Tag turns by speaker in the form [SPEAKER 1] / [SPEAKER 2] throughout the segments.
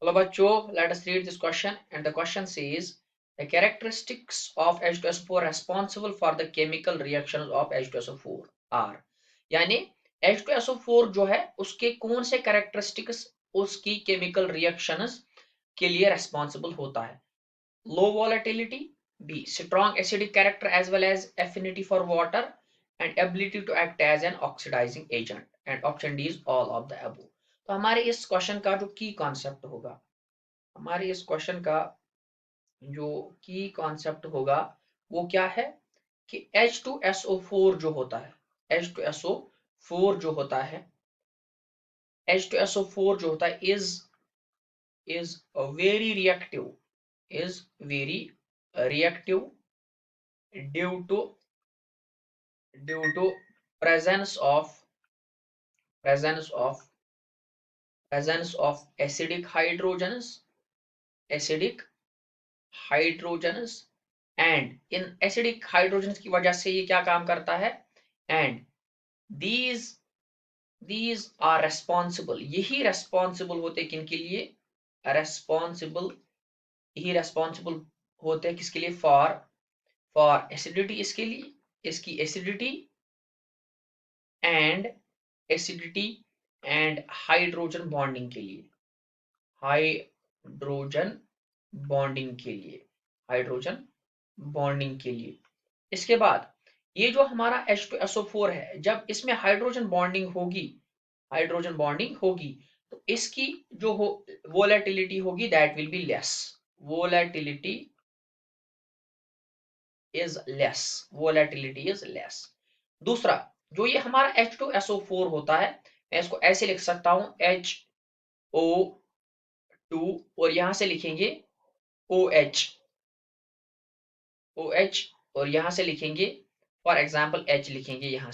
[SPEAKER 1] Hello bachcho, let us read this question, and the question says the characteristics of H2SO4 responsible for the chemical reactions of H2SO4 are, यानी H2SO4 जो है उसके कौन से characteristics उसकी chemical reactions के लिए responsible होता है. Low volatility, B. Strong acidic character as well as affinity for water and ability to act as an oxidizing agent, and option D is all of the above. तो हमारे इस question का जो की कॉन्सेप्ट होगा, हमारे इस क्वेश्चन का जो की कॉन्सेप्ट होगा वो क्या है कि H2SO4 जो होता है, H2SO4 जो होता है, H2SO4 जो होता है is very reactive, is very reactive due to due to presence of presence of presence of acidic hydrogens and इन एसिडिक हाइड्रोजन की वजह से ये क्या काम करता है, and these these are responsible, यही रेस्पॉन्सिबल होते किनके लिए, रेस्पॉन्सिबल यही रेस्पॉन्सिबल होते हैं किसके लिए, फॉर फॉर एसिडिटी, इसके लिए इसकी and acidity and hydrogen bonding के लिए, हाइड्रोजन बॉन्डिंग के लिए हाइड्रोजन बॉन्डिंग के लिए. इसके बाद ये जो हमारा H2SO4 है, जब इसमें हाइड्रोजन बॉन्डिंग होगी तो इसकी जो हो वोलेटिलिटी होगी that will be less, volatility is less. दूसरा जो ये हमारा H2SO4 होता है, मैं इसको ऐसे लिख सकता हूं HO2 और यहां से लिखेंगे OH और यहां से लिखेंगे फॉर एग्जाम्पल H लिखेंगे, यहां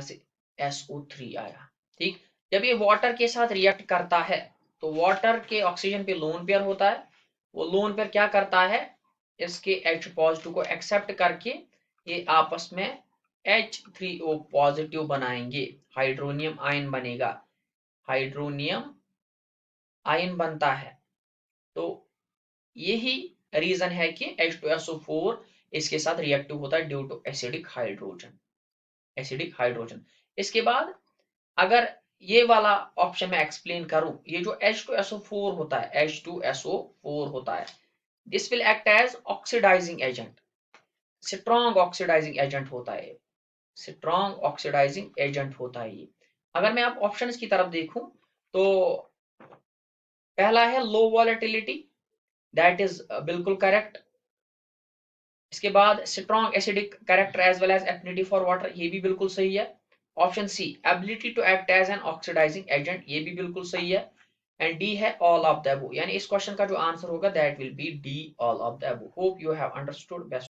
[SPEAKER 1] से SO3 आया. ठीक, जब ये वाटर के साथ रिएक्ट करता है तो वाटर के ऑक्सीजन पे लोन पेयर होता है, वो लोन पेयर क्या करता है, इसके H पॉजिटिव को एक्सेप्ट करके ये आपस में H3O पॉजिटिव बनाएंगे, हाइड्रोनियम आयन बनेगा, हाइड्रोनियम आयन बनता है. तो यही रीजन है कि H2SO4 इसके साथ रिएक्टिव होता है ड्यू टू एसिडिक हाइड्रोजन. इसके बाद अगर ये वाला ऑप्शन में एक्सप्लेन करूं, ये जो H2SO4 होता है, H2SO4 होता है, this will act as oxidising agent, strong oxidising agent होता है, स्ट्रॉन्ग ऑक्सीडाइजिंग एजेंट होता है ये. अगर मैं आप ऑप्शंस की तरफ देखूं तो पहला है लो वॉलेटिलिटी, दैट इज बिल्कुल करेक्ट. इसके बाद strong acidic character as well as affinity for water, ये भी बिल्कुल सही है. Option C ability to act as an oxidising agent, ये भी बिल्कुल सही है. एंड डी है ऑल ऑफ द अबव, यानी इस क्वेश्चन का जो आंसर होगा that will be D all of the above. Hope you have understood. Best